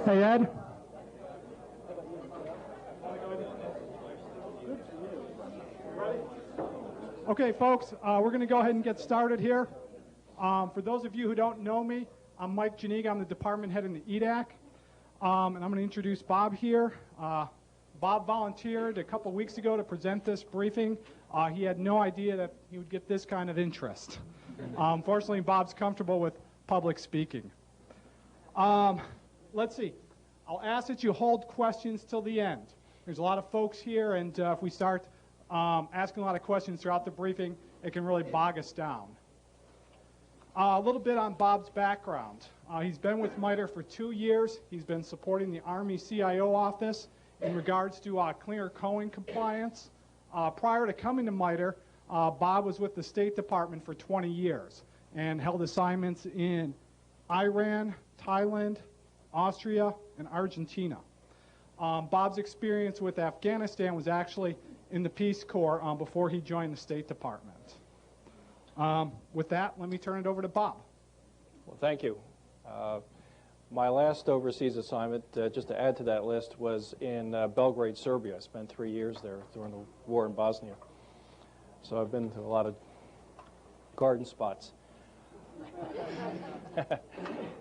Hey, Ed. Okay, folks, we're going to go ahead and get started here. For those of you who don't know me, I'm Mike Janiga. I'm the department head in the EDAC. And I'm going to introduce Bob here. Bob volunteered a couple weeks ago to present this briefing. He had no idea that he would get this kind of interest. Fortunately, Bob's comfortable with public speaking. Let's see. I'll ask that you hold questions till the end. There's a lot of folks here, and if we start asking a lot of questions throughout the briefing, it can really bog us down. A little bit on Bob's background. He's been with MITRE for 2 years. He's been supporting the Army CIO office in regards to cleaner Cohen compliance. Prior to coming to MITRE, Bob was with the State Department for 20 years and held assignments in Iran, Thailand, Austria, and Argentina. Bob's experience with Afghanistan was actually in the Peace Corps before he joined the State Department. With that, let me turn it over to Bob. Well, thank you. My last overseas assignment, just to add to that list, was in Belgrade, Serbia. I spent 3 years there during the war in Bosnia. So I've been to a lot of garden spots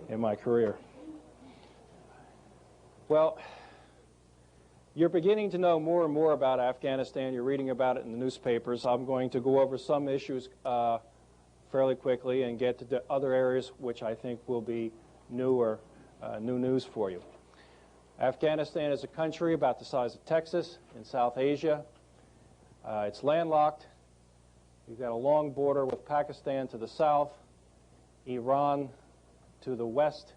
in my career. Well, you're beginning to know more and more about Afghanistan. You're reading about it in the newspapers. I'm going to go over some issues fairly quickly and get to the other areas which I think will be new news for you. Afghanistan is a country about the size of Texas in South Asia. It's landlocked. You've got a long border with Pakistan to the south, Iran to the west,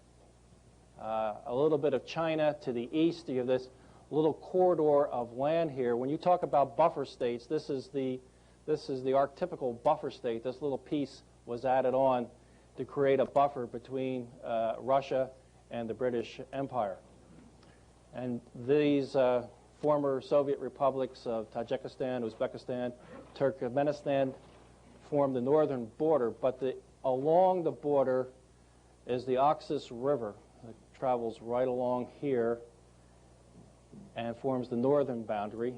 a little bit of China to the east. You have this little corridor of land here. When you talk about buffer states, this is the archetypical buffer state. This little piece was added on to create a buffer between Russia and the British Empire. And these former Soviet republics of Tajikistan, Uzbekistan, Turkmenistan form the northern border, but along the border is the Oxus River. It travels right along here and forms the northern boundary.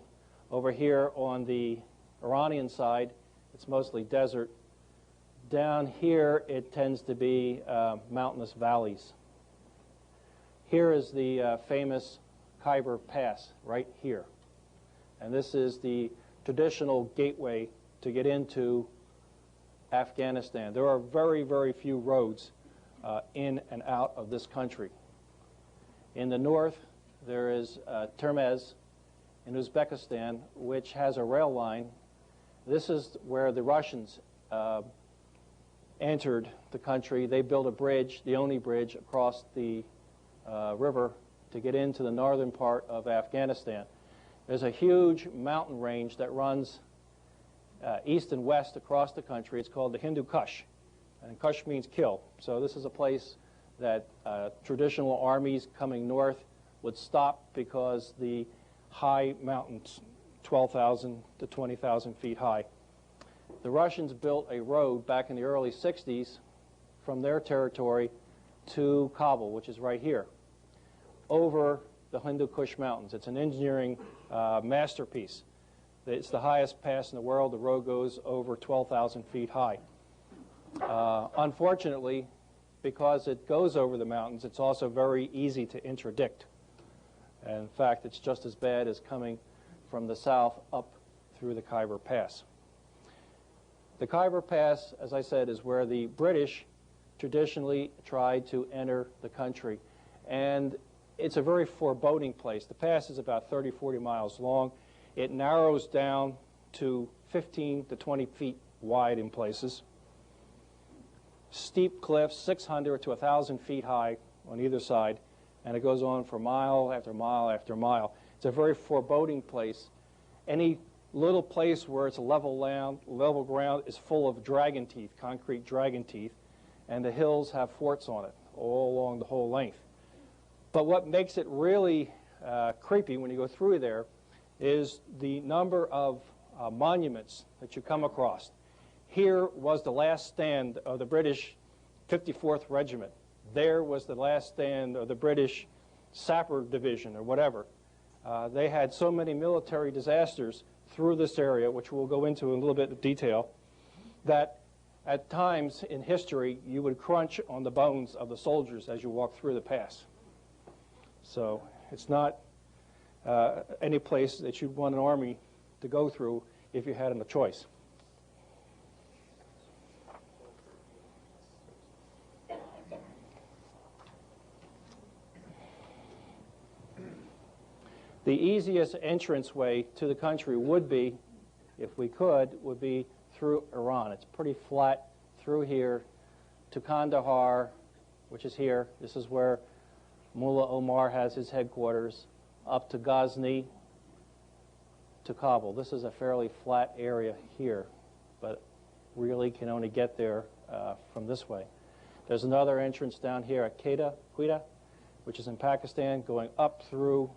Over here on the Iranian side, it's mostly desert. Down here, it tends to be mountainous valleys. Here is the famous Khyber Pass, right here. And this is the traditional gateway to get into Afghanistan. There are very, very few roads in and out of this country. In the north, there is Termez in Uzbekistan, which has a rail line. This is where the Russians entered the country. They built a bridge, the only bridge across the river to get into the northern part of Afghanistan. There's a huge mountain range that runs east and west across the country. It's called the Hindu Kush, and Kush means kill. So this is a place that traditional armies coming north would stop because the high mountains, 12,000 to 20,000 feet high. The Russians built a road back in the early 60s from their territory to Kabul, which is right here, over the Hindu Kush Mountains. It's an engineering masterpiece. It's the highest pass in the world. The road goes over 12,000 feet high. Unfortunately, because it goes over the mountains, it's also very easy to interdict. And in fact, it's just as bad as coming from the south up through the Khyber Pass. The Khyber Pass, as I said, is where the British traditionally tried to enter the country. And it's a very foreboding place. The pass is about 30, 40 miles long. It narrows down to 15 to 20 feet wide in places. Steep cliffs, 600 to 1,000 feet high on either side, and it goes on for mile after mile after mile. It's a very foreboding place. Any little place where it's a level ground is full of dragon teeth, concrete dragon teeth, and the hills have forts on it all along the whole length. But what makes it really creepy when you go through there is the number of monuments that you come across. Here was the last stand of the British 54th Regiment. There was the last stand of the British sapper division or whatever. They had so many military disasters through this area, which we'll go into in a little bit of detail, that at times in history you would crunch on the bones of the soldiers as you walk through the pass. So it's not any place that you'd want an army to go through if you had a choice. The easiest entranceway to the country would be, if we could, would be through Iran. It's pretty flat through here to Kandahar, which is here. This is where Mullah Omar has his headquarters, up to Ghazni, to Kabul. This is a fairly flat area here, but really can only get there from this way. There's another entrance down here at Quetta, which is in Pakistan, going up through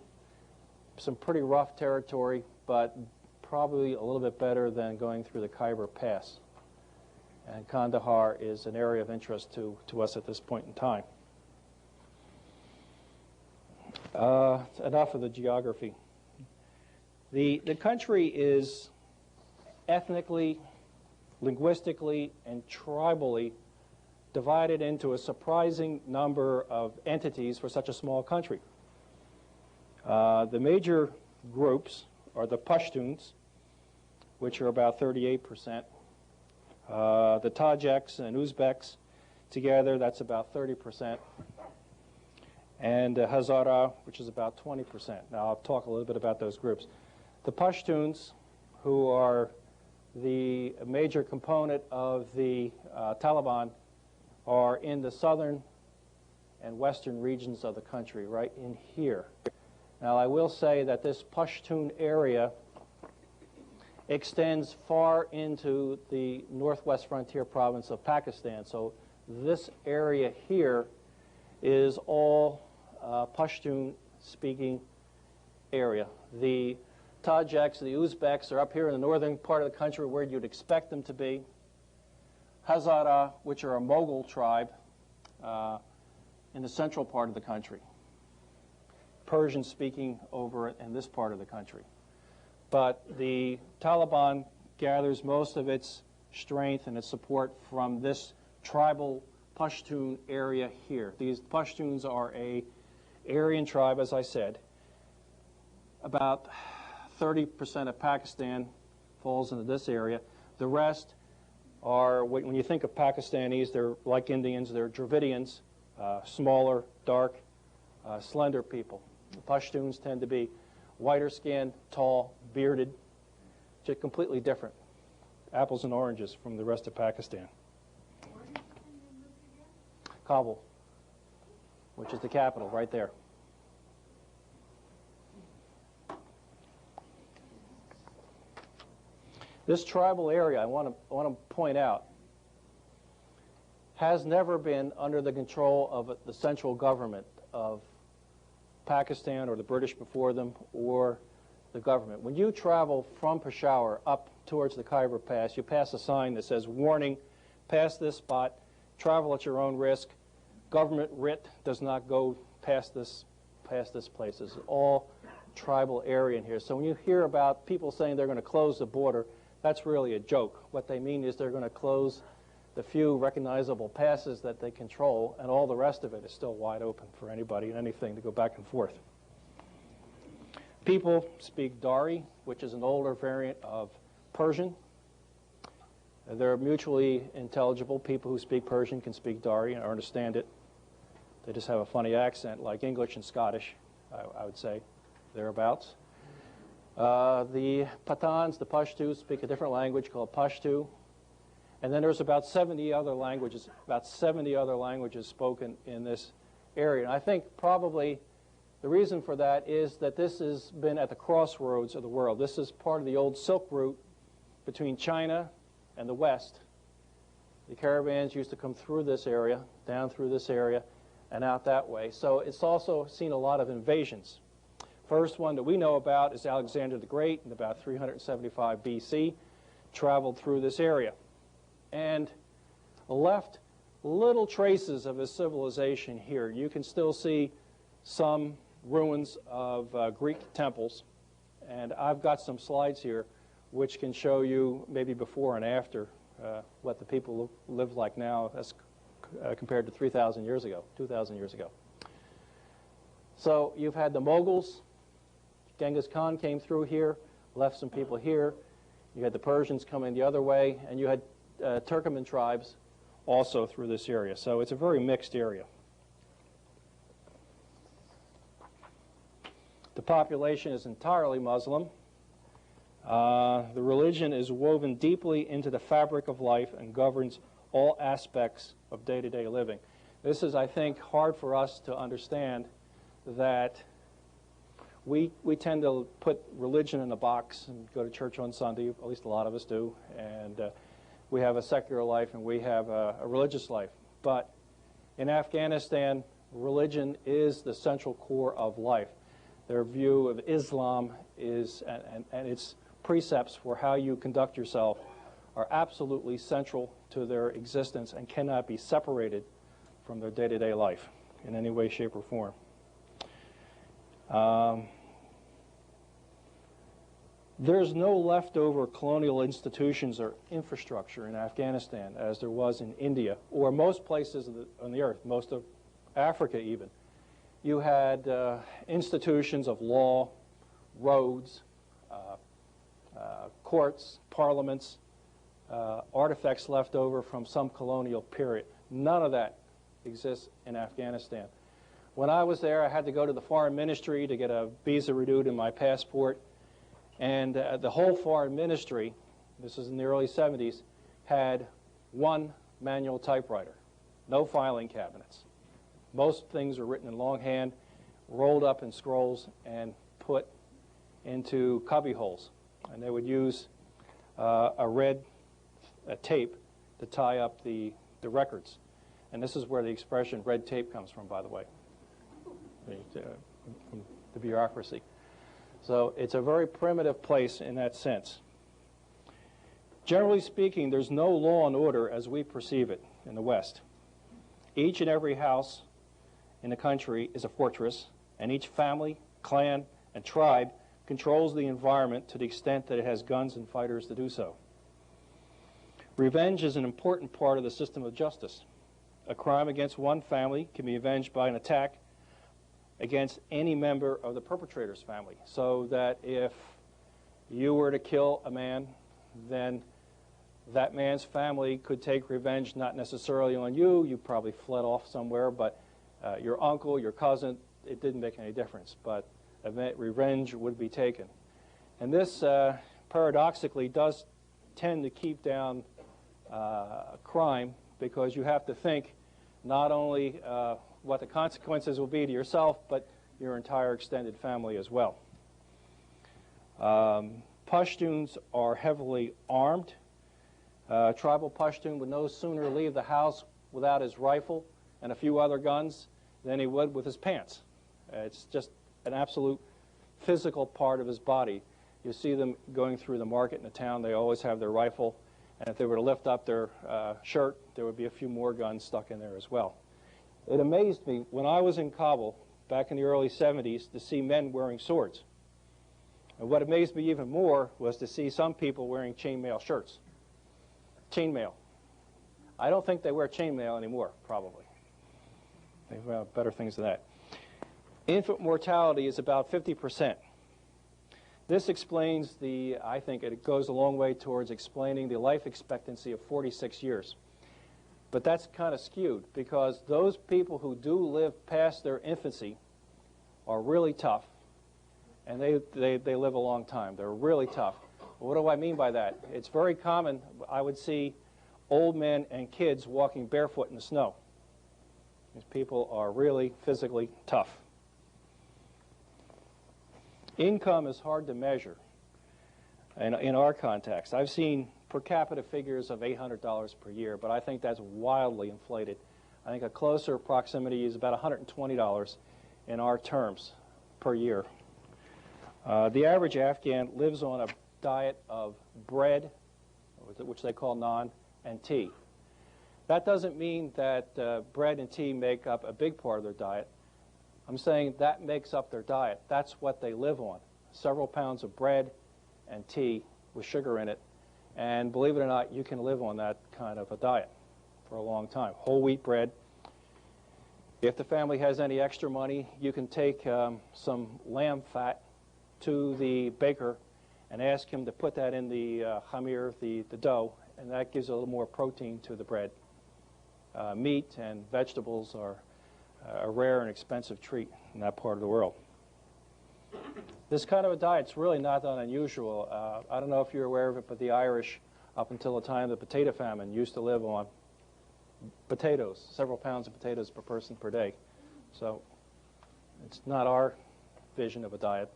some pretty rough territory, but probably a little bit better than going through the Khyber Pass. And Kandahar is an area of interest to us at this point in time. Enough of the geography. The country is ethnically, linguistically, and tribally divided into a surprising number of entities for such a small country. The major groups are the Pashtuns, which are about 38%. The Tajiks and Uzbeks together, that's about 30%. And Hazara, which is about 20%. Now, I'll talk a little bit about those groups. The Pashtuns, who are the major component of the Taliban, are in the southern and western regions of the country, right in here. Now, I will say that this Pashtun area extends far into the northwest frontier province of Pakistan. So this area here is all Pashtun-speaking area. The Tajiks, the Uzbeks are up here in the northern part of the country where you'd expect them to be. Hazara, which are a Mughal tribe, in the central part of the country. Persian speaking over in this part of the country. But the Taliban gathers most of its strength and its support from this tribal Pashtun area here. These Pashtuns are a Aryan tribe, as I said. About 30% of Pakistan falls into this area. The rest are, when you think of Pakistanis, they're like Indians, they're Dravidians, smaller, dark, slender people. The Pashtuns tend to be whiter skinned, tall, bearded, just completely different. Apples and oranges from the rest of Pakistan. Kabul, which is the capital, right there. This tribal area, I want to point out, has never been under the control of the central government of Pakistan or the British before them or the government. When you travel from Peshawar up towards the Khyber Pass, you pass a sign that says, "Warning, pass this spot, travel at your own risk. Government writ does not go past this place." It's all tribal area in here. So when you hear about people saying they're going to close the border, that's really a joke. What they mean is they're going to close the few recognizable passes that they control, and all the rest of it is still wide open for anybody and anything to go back and forth. People speak Dari, which is an older variant of Persian. They're mutually intelligible. People who speak Persian can speak Dari and understand it. They just have a funny accent, like English and Scottish, I would say, thereabouts. The Pathans, the Pashtus, speak a different language called Pashtu. And then there's about 70 other languages spoken in this area. And I think probably the reason for that is that this has been at the crossroads of the world. This is part of the old Silk Route between China and the West. The caravans used to come through this area, down through this area, and out that way. So it's also seen a lot of invasions. First one that we know about is Alexander the Great in about 375 BC, traveled through this area and left little traces of his civilization here. You can still see some ruins of Greek temples. And I've got some slides here which can show you maybe before and after what the people live like now as compared to 3,000 years ago, 2,000 years ago. So you've had the Moguls. Genghis Khan came through here, left some people here. You had the Persians coming the other way, and you had Turkoman tribes also through this area. So it's a very mixed area. The population is entirely Muslim. The religion is woven deeply into the fabric of life and governs all aspects of day-to-day living. This is, I think, hard for us to understand, that we tend to put religion in a box and go to church on Sunday, at least a lot of us do, and we have a secular life and we have a religious life. But in Afghanistan, religion is the central core of life. Their view of Islam is, and its precepts for how you conduct yourself are absolutely central to their existence and cannot be separated from their day-to-day life in any way, shape, or form. There's no leftover colonial institutions or infrastructure in Afghanistan as there was in India or most places on the earth, most of Africa even. You had institutions of law, roads, courts, parliaments, artifacts left over from some colonial period. None of that exists in Afghanistan. When I was there, I had to go to the foreign ministry to get a visa renewed in my passport. And the whole foreign ministry, this is in the early 70s, had one manual typewriter, no filing cabinets. Most things were written in longhand, rolled up in scrolls, and put into cubby holes. And they would use a red tape to tie up the records. And this is where the expression red tape comes from, by the way, from the bureaucracy. So it's a very primitive place in that sense. Generally speaking, there's no law and order as we perceive it in the West. Each and every house in the country is a fortress, and each family, clan, and tribe controls the environment to the extent that it has guns and fighters to do so. Revenge is an important part of the system of justice. A crime against one family can be avenged by an attack against any member of the perpetrator's family, so that if you were to kill a man, then that man's family could take revenge not necessarily on you. You probably fled off somewhere, but your uncle, your cousin, it didn't make any difference. But revenge would be taken. And this, paradoxically, does tend to keep down crime, because you have to think not only what the consequences will be to yourself, but your entire extended family as well. Pashtuns are heavily armed. Tribal Pashtun would no sooner leave the house without his rifle and a few other guns than he would with his pants. It's just an absolute physical part of his body. You see them going through the market in the town, they always have their rifle, and if they were to lift up their shirt, there would be a few more guns stuck in there as well. It amazed me when I was in Kabul back in the early 70s to see men wearing swords. And what amazed me even more was to see some people wearing chainmail shirts. Chainmail. I don't think they wear chainmail anymore, probably. They have better things than that. Infant mortality is about 50%. This explains I think it goes a long way towards explaining the life expectancy of 46 years. But that's kind of skewed, because those people who do live past their infancy are really tough, and they live a long time. They're really tough. What do I mean by that? It's very common, I would see old men and kids walking barefoot in the snow. These people are really physically tough. Income is hard to measure in our context. I've seen per capita figures of $800 per year, but I think that's wildly inflated. I think a closer proximity is about $120 in our terms per year. The average Afghan lives on a diet of bread, which they call naan, and tea. That doesn't mean that bread and tea make up a big part of their diet. I'm saying that makes up their diet. That's what they live on. Several pounds of bread and tea with sugar in it. And believe it or not, you can live on that kind of a diet for a long time. Whole wheat bread. If the family has any extra money, you can take some lamb fat to the baker and ask him to put that in the khamir, the dough, and that gives a little more protein to the bread. Meat and vegetables are a rare and expensive treat in that part of the world. This kind of a diet's really not that unusual. I don't know if you're aware of it, but the Irish, up until the time of the potato famine, used to live on potatoes, several pounds of potatoes per person per day. So it's not our vision of a diet.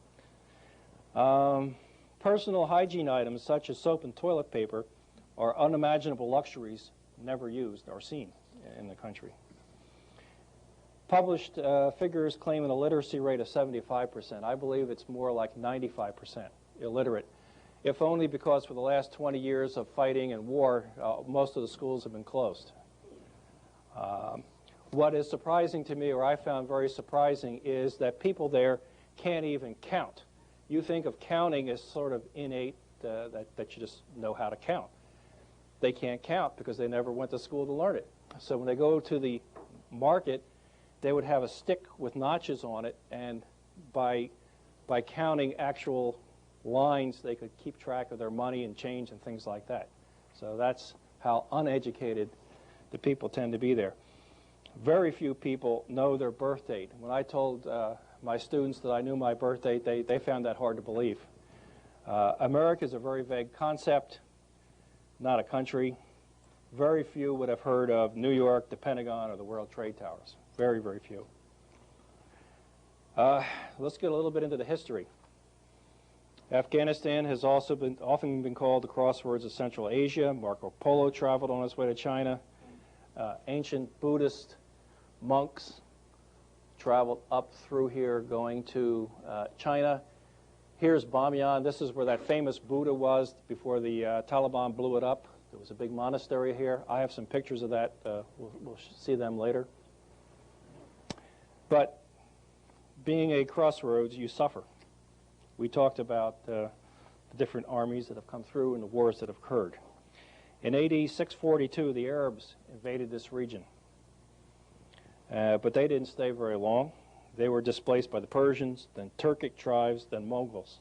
Personal hygiene items such as soap and toilet paper are unimaginable luxuries never used or seen in the country. Published figures claim an illiteracy rate of 75%. I believe it's more like 95% illiterate, if only because for the last 20 years of fighting and war, most of the schools have been closed. What is surprising to me, or I found very surprising, is that people there can't even count. You think of counting as sort of innate, that you just know how to count. They can't count because they never went to school to learn it. So when they go to the market, they would have a stick with notches on it, and by counting actual lines, they could keep track of their money and change and things like that. So that's how uneducated the people tend to be there. Very few people know their birth date. When I told my students that I knew my birth date, they found that hard to believe. America is a very vague concept, not a country. Very few would have heard of New York, the Pentagon, or the World Trade Towers. Very, very few. Let's get a little bit into the history. Afghanistan has also often been called the crossroads of Central Asia. Marco Polo traveled on his way to China. Ancient Buddhist monks traveled up through here going to China. Here's Bamyan. This is where that famous Buddha was before the Taliban blew it up. There was a big monastery here. I have some pictures of that. We'll see them later. But being a crossroads, you suffer. We talked about the different armies that have come through and the wars that have occurred. In AD 642, the Arabs invaded this region. But they didn't stay very long. They were displaced by the Persians, then Turkic tribes, then Mongols.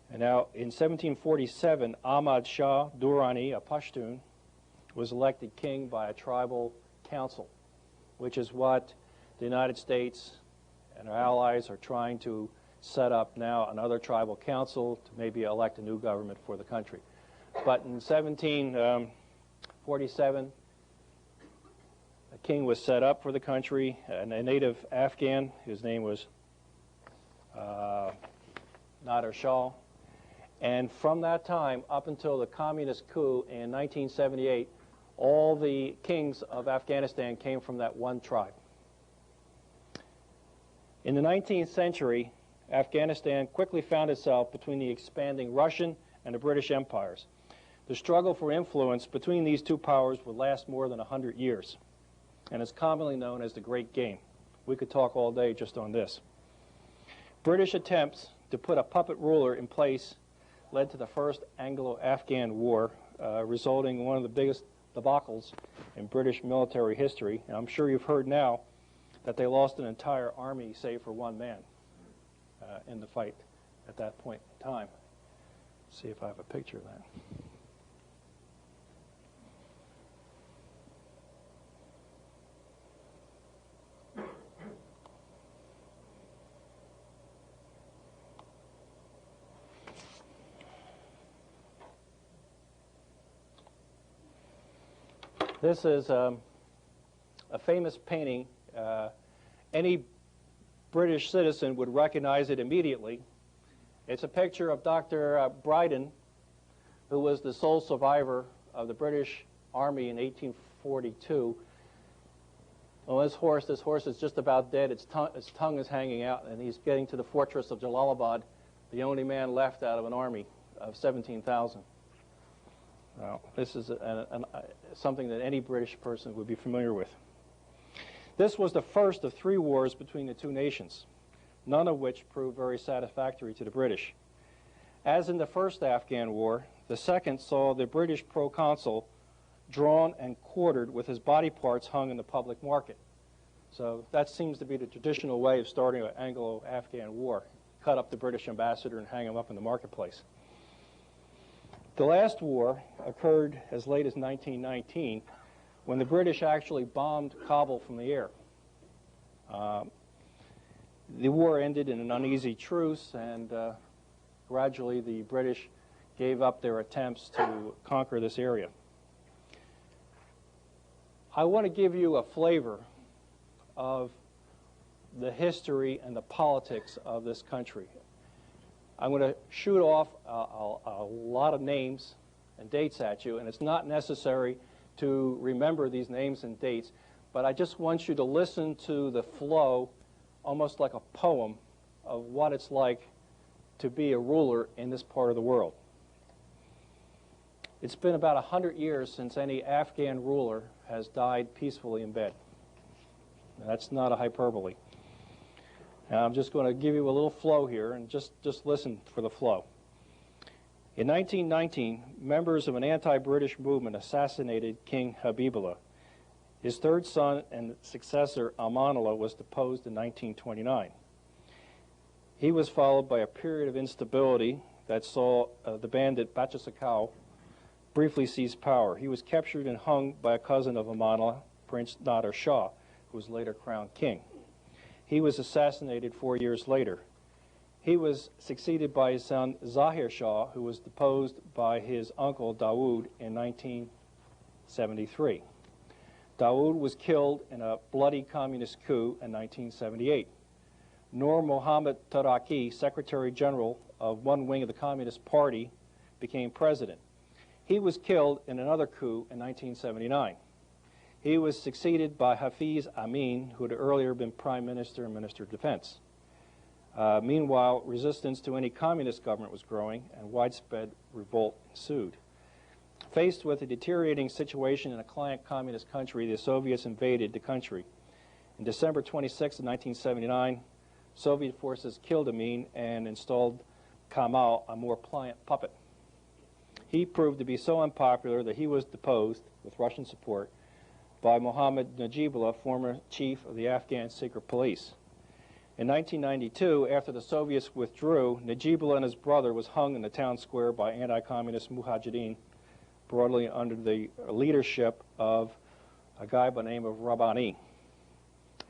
And now, in 1747, Ahmad Shah Durrani, a Pashtun, was elected king by a tribal council, which is what the United States and our allies are trying to set up now, another tribal council to maybe elect a new government for the country. But in 1747, a king was set up for the country, a native Afghan, whose name was Nader Shah. And from that time up until the communist coup in 1978, all the kings of Afghanistan came from that one tribe. In the 19th century, Afghanistan quickly found itself between the expanding Russian and the British empires. The struggle for influence between these two powers would last more than 100 years, and is commonly known as the Great Game. We could talk all day just on this. British attempts to put a puppet ruler in place led to the First Anglo-Afghan War, resulting in one of the biggest debacles in British military history. And I'm sure you've heard now that they lost an entire army, save for one man, in the fight at that point in time. Let's see if I have a picture of that. This is a famous painting. Any British citizen would recognize it immediately. It's a picture of Dr. Bryden, who was the sole survivor of the British Army in 1842. Well, this horse is just about dead. Its tongue is hanging out, and he's getting to the fortress of Jalalabad, the only man left out of an army of 17,000. Now, this is something that any British person would be familiar with. This was the first of 3 wars between the two nations, none of which proved very satisfactory to the British. As in the first Afghan war, the second saw the British proconsul drawn and quartered with his body parts hung in the public market. So that seems to be the traditional way of starting an Anglo-Afghan war. Cut up the British ambassador and hang him up in the marketplace. The last war occurred as late as 1919, when the British actually bombed Kabul from the air. The war ended in an uneasy truce, and gradually the British gave up their attempts to conquer this area. I want to give you a flavor of the history and the politics of this country. I'm going to shoot off a lot of names and dates at you, and it's not necessary to remember these names and dates, but I just want you to listen to the flow, almost like a poem, of what it's like to be a ruler in this part of the world. It's been about 100 years since any Afghan ruler has died peacefully in bed. Now, that's not a hyperbole. Now, I'm just going to give you a little flow here, and just listen for the flow. In 1919, members of an anti-British movement assassinated King Habibullah. His third son and successor, Amanullah, was deposed in 1929. He was followed by a period of instability that saw the bandit Bachasakau briefly seize power. He was captured and hung by a cousin of Amanullah, Prince Nader Shah, who was later crowned king. He was assassinated 4 years later. He was succeeded by his son Zahir Shah, who was deposed by his uncle Dawood in 1973. Dawood was killed in a bloody communist coup in 1978. Nur Mohammad Taraki, Secretary General of one wing of the Communist Party, became president. He was killed in another coup in 1979. He was succeeded by Hafiz Amin, who had earlier been Prime Minister and Minister of Defense. Meanwhile, resistance to any communist government was growing, and widespread revolt ensued. Faced with a deteriorating situation in a client communist country, the Soviets invaded the country. In December 26, 1979, Soviet forces killed Amin and installed Kamal, a more pliant puppet. He proved to be so unpopular that he was deposed, with Russian support, by Mohammad Najibullah, former chief of the Afghan secret police. In 1992, after the Soviets withdrew, Najibullah and his brother was hung in the town square by anti-communist mujahideen, broadly under the leadership of a guy by the name of Rabbani.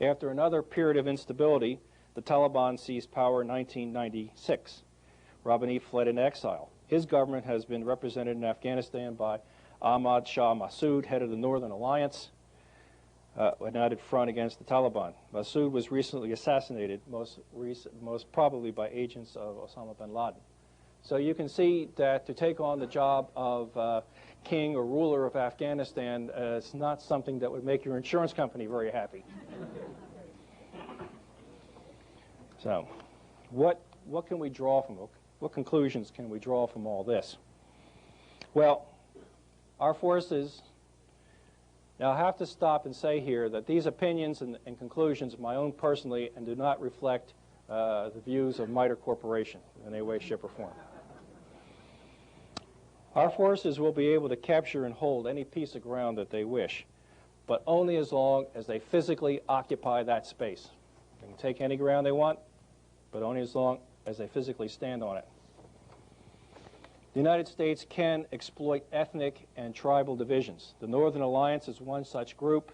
After another period of instability, the Taliban seized power in 1996. Rabbani fled into exile. His government has been represented in Afghanistan by Ahmad Shah Massoud, head of the Northern Alliance, United Front against the Taliban. Massoud was recently assassinated, most probably by agents of Osama bin Laden. So you can see that to take on the job of king or ruler of Afghanistan is not something that would make your insurance company very happy. So what can we draw from it? What conclusions can we draw from all this? Well, our forces. Now, I have to stop and say here that these opinions and conclusions are my own personally and do not reflect the views of MITRE Corporation in any way, shape, or form. Our forces will be able to capture and hold any piece of ground that they wish, but only as long as they physically occupy that space. They can take any ground they want, but only as long as they physically stand on it. The United States can exploit ethnic and tribal divisions. The Northern Alliance is one such group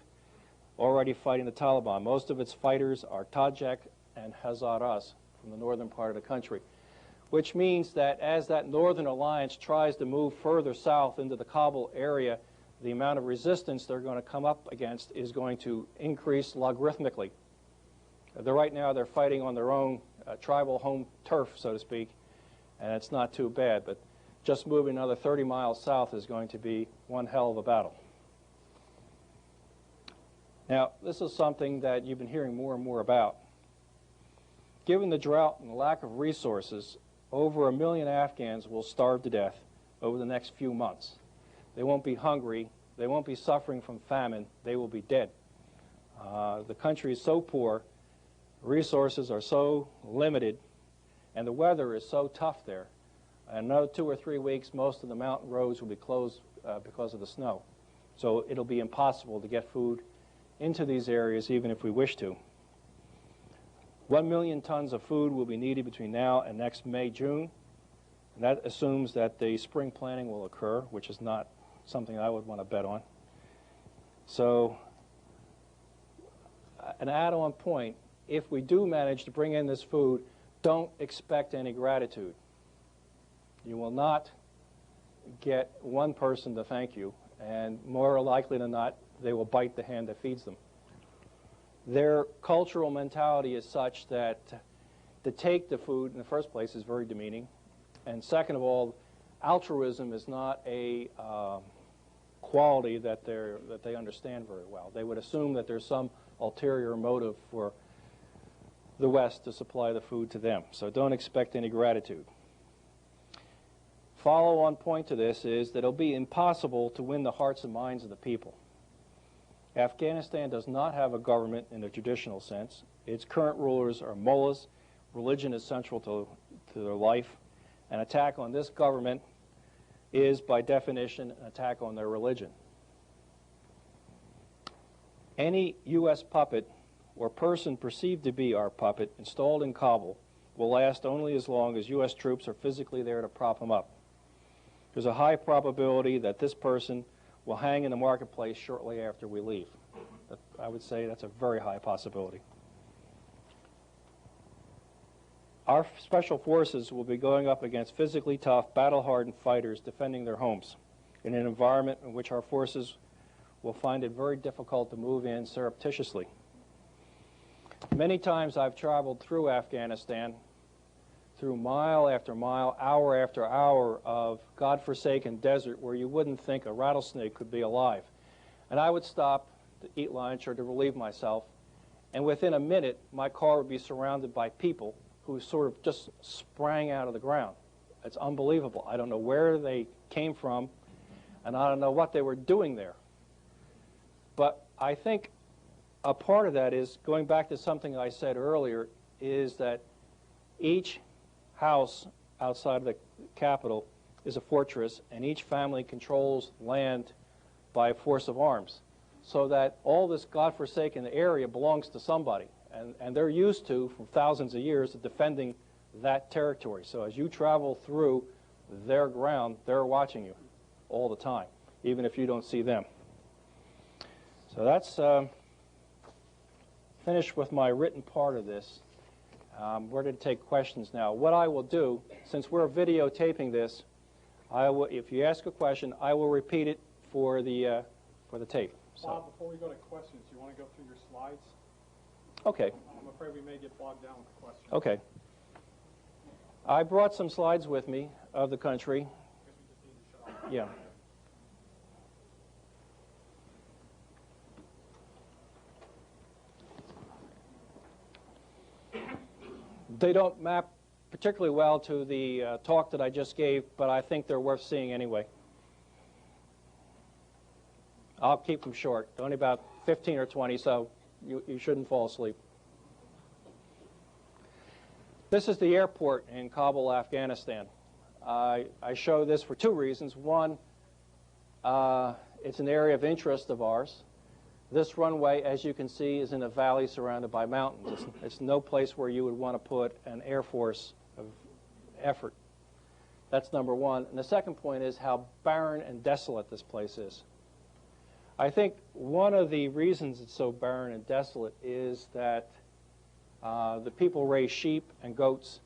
already fighting the Taliban. Most of its fighters are Tajik and Hazaras from the northern part of the country, which means that as that Northern Alliance tries to move further south into the Kabul area, the amount of resistance they're going to come up against is going to increase logarithmically. Right now they're fighting on their own tribal home turf, so to speak, and it's not too bad, but just moving another 30 miles south is going to be one hell of a battle. Now, this is something that you've been hearing more and more about. Given the drought and the lack of resources, over 1 million Afghans will starve to death over the next few months. They won't be hungry, they won't be suffering from famine, they will be dead. The country is so poor, resources are so limited, and the weather is so tough there. In another 2 or 3 weeks, most of the mountain roads will be closed because of the snow. So it'll be impossible to get food into these areas even if we wish to. 1 million tons of food will be needed between now and next May, June. And that assumes that the spring planting will occur, which is not something I would want to bet on. So an add-on point, if we do manage to bring in this food, don't expect any gratitude. You will not get one person to thank you, and more likely than not, they will bite the hand that feeds them. Their cultural mentality is such that to take the food in the first place is very demeaning. And second of all, altruism is not a quality that they understand very well. They would assume that there's some ulterior motive for the West to supply the food to them. So don't expect any gratitude. Follow-on point to this is that it'll be impossible to win the hearts and minds of the people. Afghanistan does not have a government in the traditional sense. Its current rulers are mullahs. Religion is central to their life. An attack on this government is, by definition, an attack on their religion. Any U.S. puppet or person perceived to be our puppet installed in Kabul will last only as long as U.S. troops are physically there to prop him up. There's a high probability that this person will hang in the marketplace shortly after we leave. I would say that's a very high possibility. Our special forces will be going up against physically tough, battle-hardened fighters defending their homes in an environment in which our forces will find it very difficult to move in surreptitiously. Many times I've traveled through Afghanistan, through mile after mile, hour after hour of godforsaken desert where you wouldn't think a rattlesnake could be alive. And I would stop to eat lunch or to relieve myself, and within a minute my car would be surrounded by people who sort of just sprang out of the ground. It's unbelievable. I don't know where they came from, and I don't know what they were doing there. But I think a part of that is, going back to something I said earlier, is that each house outside of the capital is a fortress, and each family controls land by force of arms, so that all this godforsaken area belongs to somebody, and they're used to, from thousands of years, of defending that territory. So as you travel through their ground, they're watching you all the time, even if you don't see them. So that's finished with my written part of this. We're going to take questions now. What I will do, since we're videotaping this, if you ask a question, I will repeat it for the tape. So. Bob, before we go to questions, do you want to go through your slides? Okay. I'm afraid we may get bogged down with the questions. Okay. I brought some slides with me of the country. I guess we just need to shut off. Yeah. They don't map particularly well to the talk that I just gave, but I think they're worth seeing anyway. I'll keep them short, only about 15 or 20, so you shouldn't fall asleep. This is the airport in Kabul, Afghanistan. I show this for two reasons. One, it's an area of interest of ours. This runway, as you can see, is in a valley surrounded by mountains. It's no place where you would want to put an Air Force of effort. That's number one. And the second point is how barren and desolate this place is. I think one of the reasons it's so barren and desolate is that the people raise sheep and goats,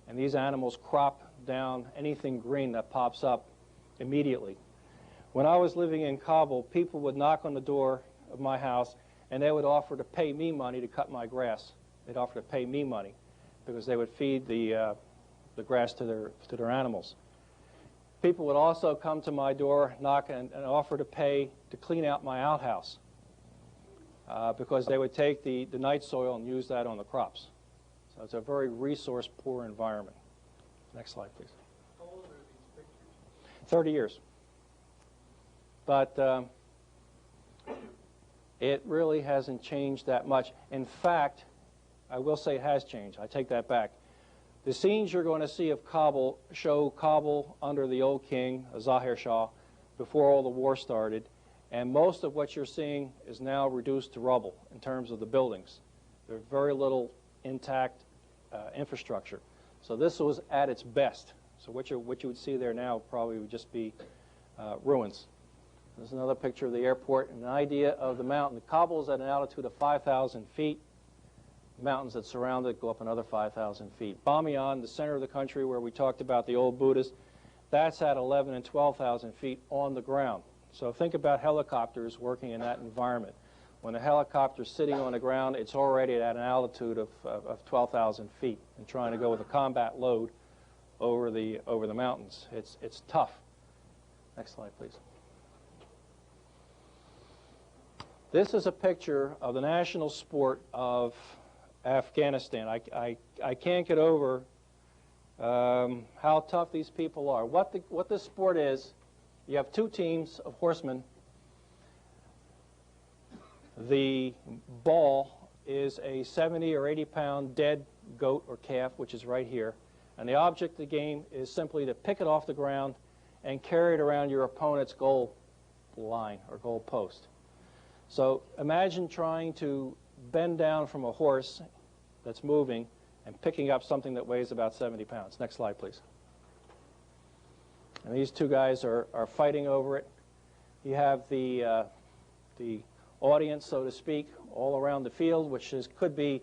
and these animals crop down anything green that pops up immediately. When I was living in Kabul, people would knock on the door of my house, and they would offer to pay me money to cut my grass. They'd offer to pay me money because they would feed the grass to their animals. People would also come to my door, knock, and offer to pay to clean out my outhouse because they would take the night soil and use that on the crops. So it's a very resource-poor environment. Next slide, please. How old are these pictures? 30 years. But It really hasn't changed that much. In fact, I will say it has changed. I take that back. The scenes you're going to see of Kabul show Kabul under the old king, Zahir Shah, before all the war started. And most of what you're seeing is now reduced to rubble in terms of the buildings. There's very little intact infrastructure. So this was at its best. So what you would see there now probably would just be ruins. There's another picture of the airport and an idea of the mountain. Kabul is at an altitude of 5,000 feet. The mountains that surround it go up another 5,000 feet. Bamiyan, the center of the country where we talked about the old Buddhists, that's at 11,000 and 12,000 feet on the ground. So think about helicopters working in that environment. When a helicopter's sitting on the ground, it's already at an altitude of 12,000 feet and trying to go with a combat load over the mountains. It's tough. Next slide, please. This is a picture of the national sport of Afghanistan. I can't get over how tough these people are. What this sport is, you have two teams of horsemen. The ball is a 70 or 80-pound dead goat or calf, which is right here. And the object of the game is simply to pick it off the ground and carry it around your opponent's goal line or goal post. So imagine trying to bend down from a horse that's moving and picking up something that weighs about 70 pounds. Next slide, please. And these two guys are fighting over it. You have the audience, so to speak, all around the field, which could be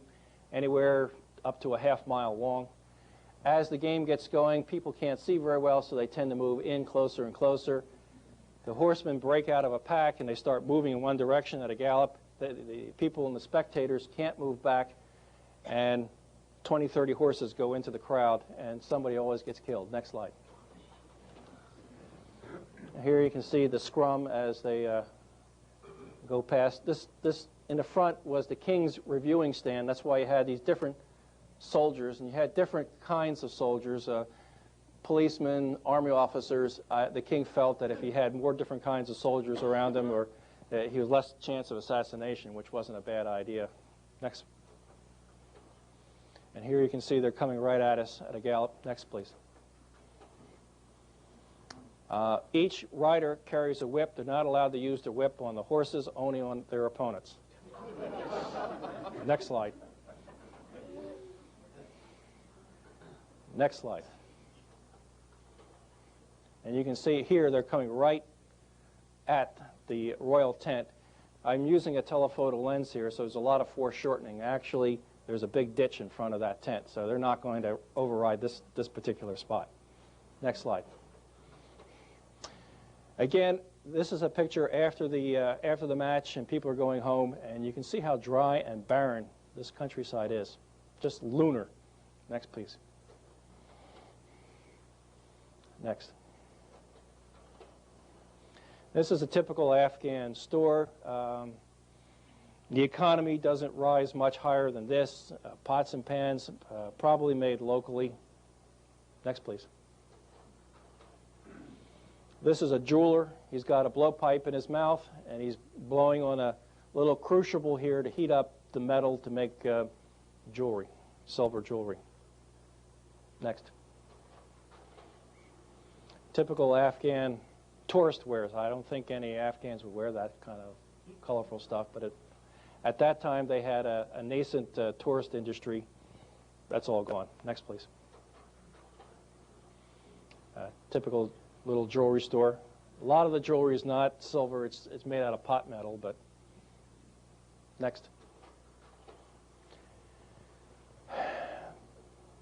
anywhere up to a half-mile long. As the game gets going, people can't see very well, so they tend to move in closer and closer. The horsemen break out of a pack, and they start moving in one direction at a gallop. The people and the spectators can't move back, and 20, 30 horses go into the crowd, and somebody always gets killed. Next slide. Here you can see the scrum as they go past. This in the front was the king's reviewing stand. That's why you had these different soldiers, and you had different kinds of soldiers, policemen, army officers. The king felt that if he had more different kinds of soldiers around him, or he was less chance of assassination, which wasn't a bad idea. Next. And here you can see they're coming right at us at a gallop. Next, please. Each rider carries a whip. They're not allowed to use the whip on the horses, only on their opponents. Next slide. Next slide. And you can see here they're coming right at the royal tent. I'm using a telephoto lens here, so there's a lot of foreshortening. Actually, there's a big ditch in front of that tent, so they're not going to override this particular spot. Next slide. Again, this is a picture after the match, and people are going home, and you can see how dry and barren this countryside is. Just lunar. Next, please. Next. This is a typical Afghan store. The economy doesn't rise much higher than this. Pots and pans, probably made locally. Next, please. This is a jeweler. He's got a blowpipe in his mouth, and he's blowing on a little crucible here to heat up the metal to make jewelry, silver jewelry. Next. Typical Afghan tourist wears. I don't think any Afghans would wear that kind of colorful stuff, but at that time they had a nascent tourist industry. That's all gone. Next, please. Typical little jewelry store. A lot of the jewelry is not silver. It's made out of pot metal, but next.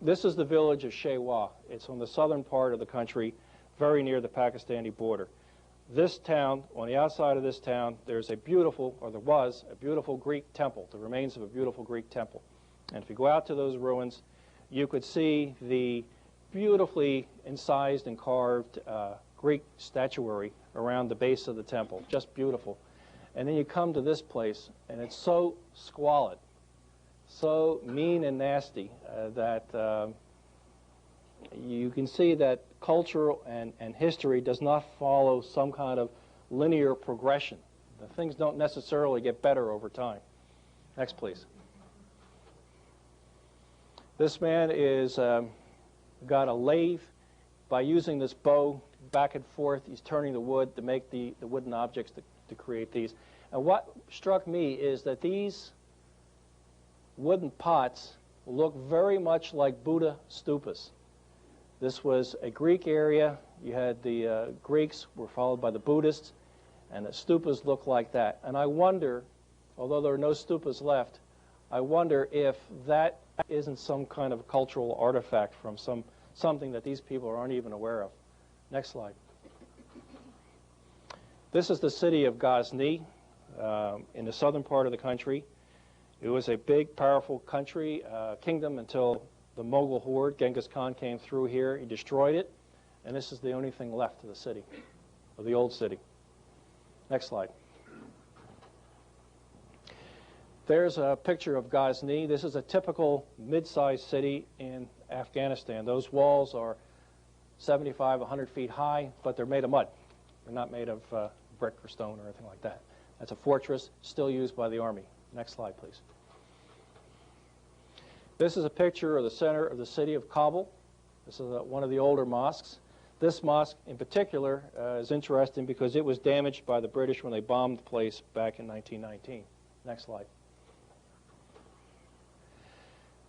This is the village of Shewa. It's on the southern part of the country, very near the Pakistani border. This town, on the outside of this town, there's a beautiful, or there was, a beautiful Greek temple, the remains of a beautiful Greek temple. And if you go out to those ruins, you could see the beautifully incised and carved Greek statuary around the base of the temple. Just beautiful. And then you come to this place, and it's so squalid, so mean and nasty that you can see that culture and history does not follow some kind of linear progression. The things don't necessarily get better over time. Next, please. This man is got a lathe. By using this bow back and forth, he's turning the wood to make the wooden objects to create these. And what struck me is that these wooden pots look very much like Buddha stupas. This was a Greek area. You had the Greeks were followed by the Buddhists, and the stupas look like that. And I wonder, although there are no stupas left, I wonder if that isn't some kind of cultural artifact from something that these people aren't even aware of. Next slide. This is the city of Ghazni in the southern part of the country. It was a big, powerful country, kingdom until the Mughal horde, Genghis Khan, came through here. He destroyed it, and this is the only thing left of the city, of the old city. Next slide. There's a picture of Ghazni. This is a typical mid-sized city in Afghanistan. Those walls are 75, 100 feet high, but they're made of mud. They're not made of brick or stone or anything like that. That's a fortress still used by the Army. Next slide, please. This is a picture of the center of the city of Kabul. This is one of the older mosques. This mosque in particular is interesting because it was damaged by the British when they bombed the place back in 1919. Next slide.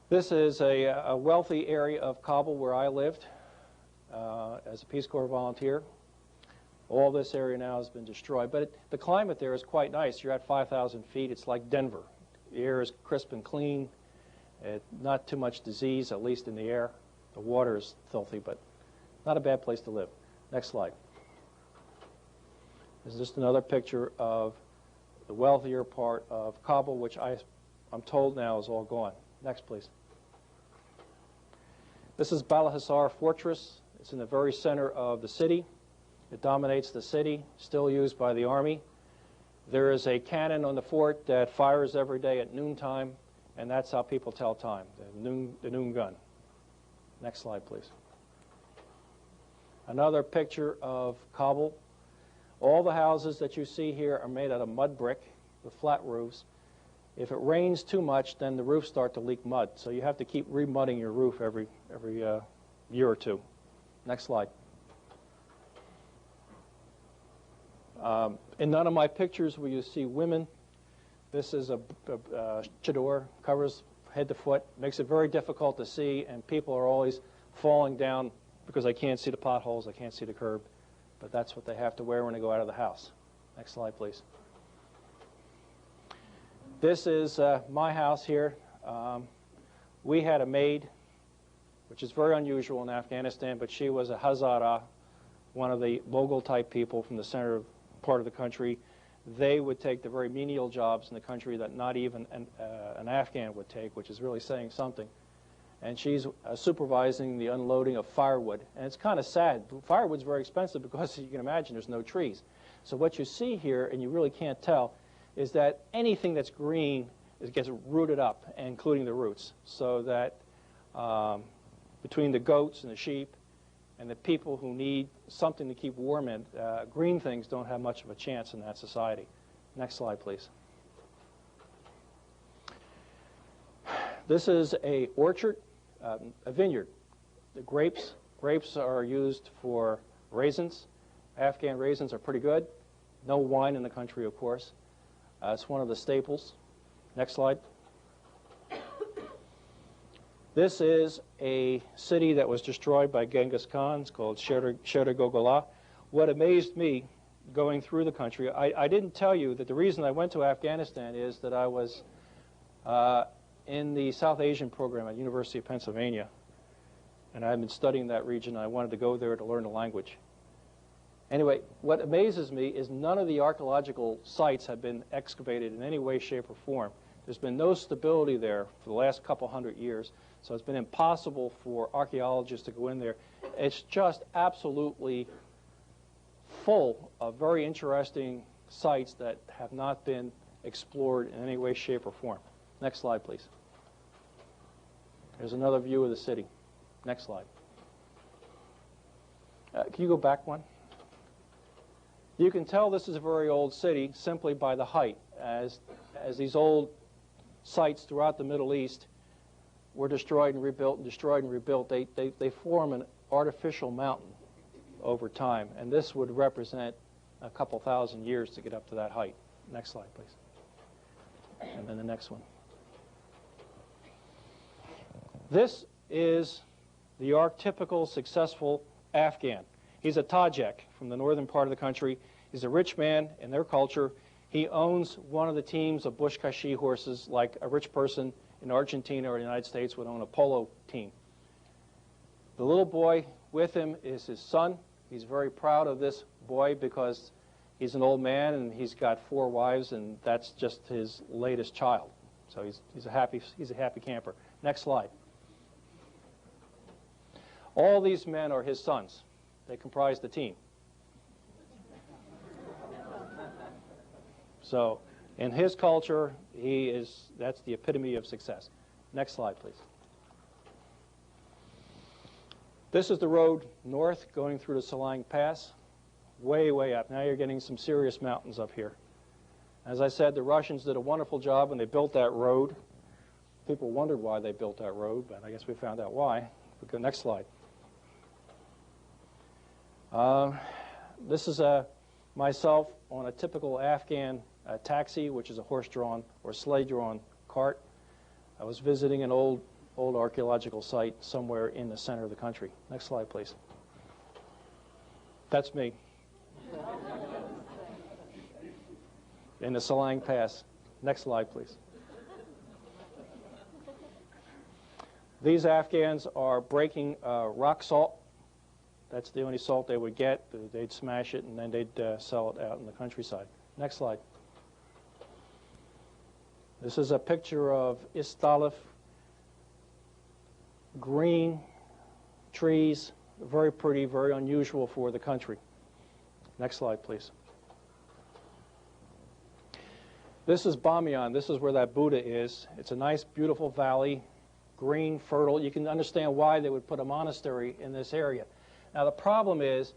This is a wealthy area of Kabul where I lived as a Peace Corps volunteer. All this area now has been destroyed, but the climate there is quite nice. You're at 5,000 feet. It's like Denver. The air is crisp and clean. Not too much disease, at least in the air. The water is filthy, but not a bad place to live. Next slide. This is just another picture of the wealthier part of Kabul, which I'm told now is all gone. Next, please. This is Bala Hissar Fortress. It's in the very center of the city. It dominates the city, still used by the Army. There is a cannon on the fort that fires every day at noontime, and that's how people tell time, the noon gun. Next slide, please. Another picture of Kabul. All the houses that you see here are made out of mud brick with flat roofs. If it rains too much, then the roofs start to leak mud, so you have to keep remudding your roof every year or two. Next slide. In none of my pictures will you see women. This is a chador, covers head to foot, makes it very difficult to see, and people are always falling down because I can't see the potholes, I can't see the curb, but that's what they have to wear when they go out of the house. Next slide, please. This is my house here. We had a maid, which is very unusual in Afghanistan, but she was a Hazara, one of the Mughal-type people from the center part of the country. They would take the very menial jobs in the country that not even an Afghan would take, which is really saying something. And she's supervising the unloading of firewood. And it's kind of sad. Firewood's very expensive because, you can imagine, there's no trees. So what you see here, and you really can't tell, is that anything that's green gets rooted up, including the roots, so that between the goats and the sheep and the people who need something to keep warm in, green things don't have much of a chance in that society. Next slide, please. This is a orchard, a vineyard. The grapes are used for raisins. Afghan raisins are pretty good. No wine in the country, of course. It's one of the staples. Next slide. This is a city that was destroyed by Genghis Khan. It's called Sher-Gogola. What amazed me going through the country, I didn't tell you that the reason I went to Afghanistan is that I was in the South Asian program at the University of Pennsylvania, and I've been studying that region. I wanted to go there to learn the language. Anyway, what amazes me is none of the archaeological sites have been excavated in any way, shape, or form. There's been no stability there for the last couple hundred years, so it's been impossible for archaeologists to go in there. It's just absolutely full of very interesting sites that have not been explored in any way, shape, or form. Next slide, please. There's another view of the city. Next slide. Can you go back one? You can tell this is a very old city simply by the height, as these old sites throughout the Middle East were destroyed and rebuilt and destroyed and rebuilt. They form an artificial mountain over time, and this would represent a couple thousand years to get up to that height. Next slide, please. And then the next one. This is the archetypical successful Afghan. He's a Tajik from the northern part of the country. He's a rich man in their culture. He owns one of the teams of Bushkashi horses, like a rich person in Argentina or the United States would own a polo team. The little boy with him is his son. He's very proud of this boy because he's an old man and he's got 4 wives, and that's just his latest child. So he's a happy camper. Next slide. All these men are his sons. They comprise the team. So in his culture, that's the epitome of success. Next slide, please. This is the road north going through the Salang Pass, way, way up. Now you're getting some serious mountains up here. As I said, the Russians did a wonderful job when they built that road. People wondered why they built that road, but I guess we found out why. Next slide. This is myself on a typical Afghan taxi, which is a horse-drawn or sleigh-drawn cart. I was visiting an old archaeological site somewhere in the center of the country. Next slide, please. That's me. In the Salang Pass. Next slide, please. These Afghans are breaking rock salt. That's the only salt they would get. They'd smash it, and then they'd sell it out in the countryside. Next slide. This is a picture of Istalif. Green trees, very pretty, very unusual for the country. Next slide, please. This is Bamiyan. This is where that Buddha is. It's a nice, beautiful valley, green, fertile. You can understand why they would put a monastery in this area. Now, the problem is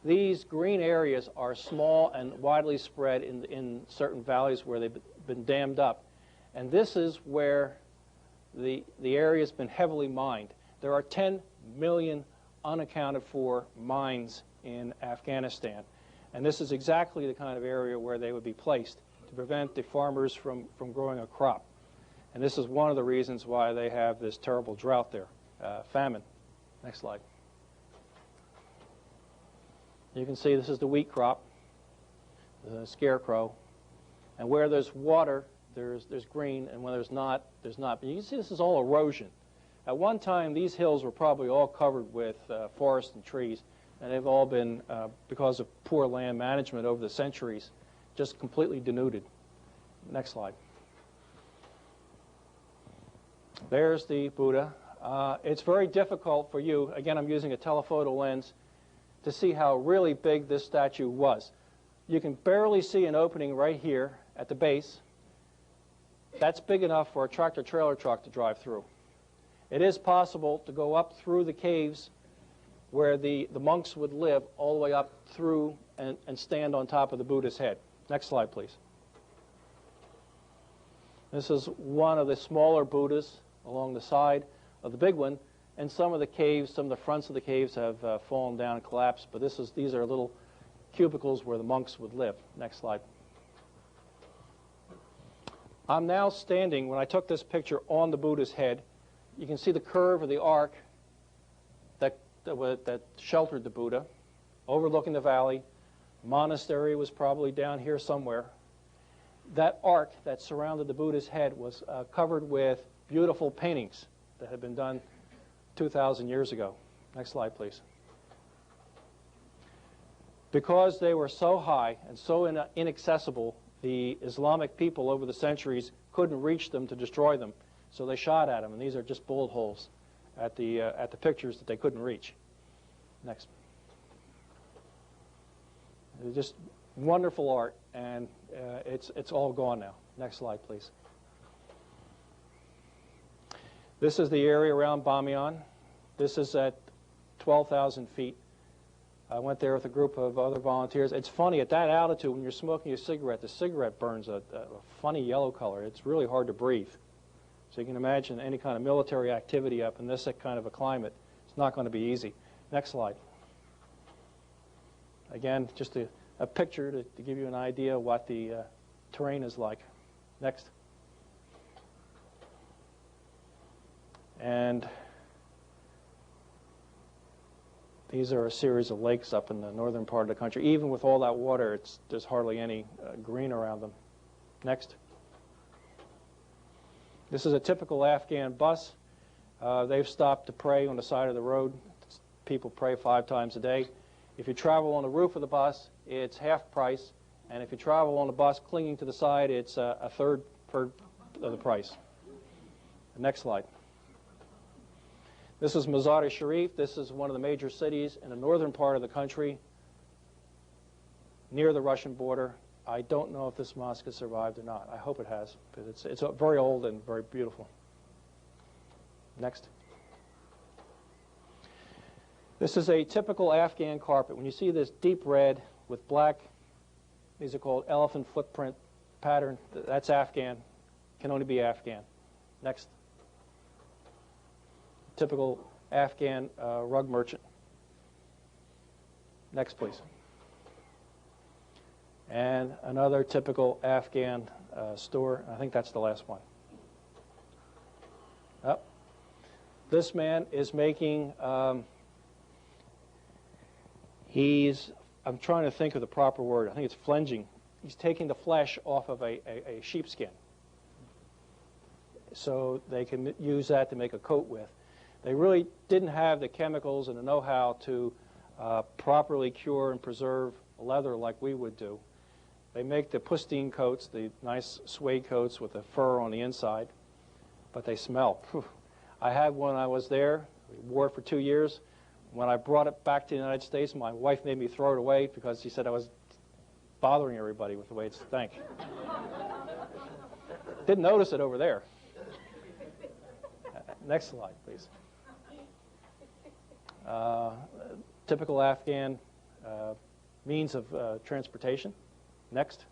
these green areas are small and widely spread in certain valleys where they've been dammed up. And this is where the area has been heavily mined. There are 10 million unaccounted for mines in Afghanistan. And this is exactly the kind of area where they would be placed to prevent the farmers from growing a crop. And this is one of the reasons why they have this terrible drought there, famine. Next slide. You can see this is the wheat crop, the scarecrow. And where there's water, there's green, and when there's not, there's not. But you can see this is all erosion. At one time, these hills were probably all covered with forest and trees, and they've all been, because of poor land management over the centuries, just completely denuded. Next slide. There's the Buddha. It's very difficult for you, again, I'm using a telephoto lens, to see how really big this statue was. You can barely see an opening right here at the base. That's big enough for a tractor-trailer truck to drive through. It is possible to go up through the caves where the monks would live, all the way up through and stand on top of the Buddha's head. Next slide, please. This is one of the smaller Buddhas along the side of the big one, and some of the caves, some of the fronts of the caves have fallen down and collapsed, but these are little cubicles where the monks would live. Next slide. I'm now standing, when I took this picture, on the Buddha's head. You can see the curve of the arc that sheltered the Buddha, overlooking the valley. Monastery was probably down here somewhere. That arc that surrounded the Buddha's head was covered with beautiful paintings that had been done 2,000 years ago. Next slide, please. Because they were so high and so inaccessible, the Islamic people over the centuries couldn't reach them to destroy them, so they shot at them, and these are just bullet holes at the pictures that they couldn't reach. Next. It's just wonderful art, and it's all gone now. Next slide, please. This is the area around Bamiyan. This is at 12,000 feet. I went there with a group of other volunteers. It's funny, at that altitude, when you're smoking a cigarette, the cigarette burns a funny yellow color. It's really hard to breathe. So you can imagine any kind of military activity up in this kind of a climate. It's not going to be easy. Next slide. Again, just a picture to give you an idea of what the terrain is like. Next. And these are a series of lakes up in the northern part of the country. Even with all that water, there's hardly any green around them. Next. This is a typical Afghan bus. They've stopped to pray on the side of the road. People pray 5 times a day. If you travel on the roof of the bus, it's half price. And if you travel on the bus clinging to the side, it's a third of the price. Next slide. This is Mazar-e-Sharif. This is one of the major cities in the northern part of the country, near the Russian border. I don't know if this mosque has survived or not. I hope it has, because it's very old and very beautiful. Next. This is a typical Afghan carpet. When you see this deep red with black, these are called elephant footprint pattern. That's Afghan. Can only be Afghan. Next. Typical Afghan rug merchant. Next, please. And another typical Afghan store. I think that's the last one. Oh. This man is making, I'm trying to think of the proper word. I think it's flenging. He's taking the flesh off of a sheepskin, so they can use that to make a coat with. They really didn't have the chemicals and the know-how to properly cure and preserve leather like we would do. They make the pristine coats, the nice suede coats with the fur on the inside, but they smell. I had one when I was there. We wore it for 2 years. When I brought it back to the United States, my wife made me throw it away because she said I was bothering everybody with the way it stank. Didn't notice it over there. Next slide, please. Typical Afghan means of transportation. Next.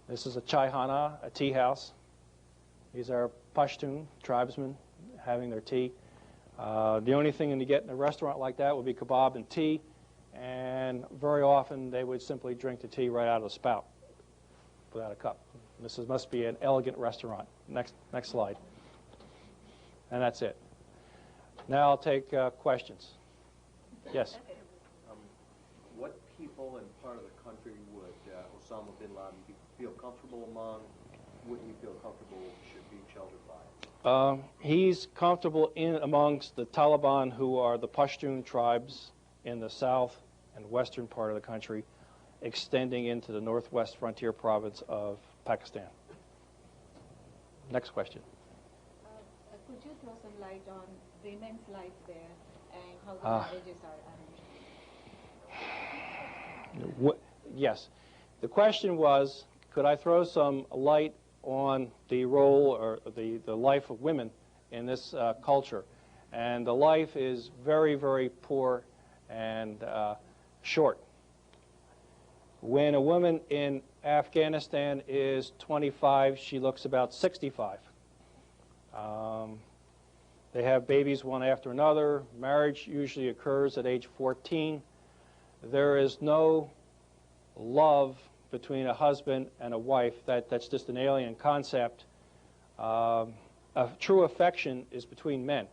This is a chai-hana, a tea house. These are Pashtun tribesmen having their tea. The only thing to get in a restaurant like that would be kebab and tea, and very often they would simply drink the tea right out of the spout without a cup. This must be an elegant restaurant. Next slide. And that's it. Now I'll take questions. Yes? What people and part of the country would Osama bin Laden feel comfortable among? Wouldn't you feel comfortable should be sheltered by? He's comfortable amongst the Taliban, who are the Pashtun tribes in the south and western part of the country, extending into the northwest frontier province of Pakistan. Next question. Could you throw some light on women's life there and how the marriages are arranged? Yes. The question was, could I throw some light on the role or the life of women in this culture? And the life is very, very poor and short. When a woman in Afghanistan is 25, she looks about 65. They have babies one after another. Marriage usually occurs at age 14. There is no love between a husband and a wife. That's just an alien concept. A true affection is between men.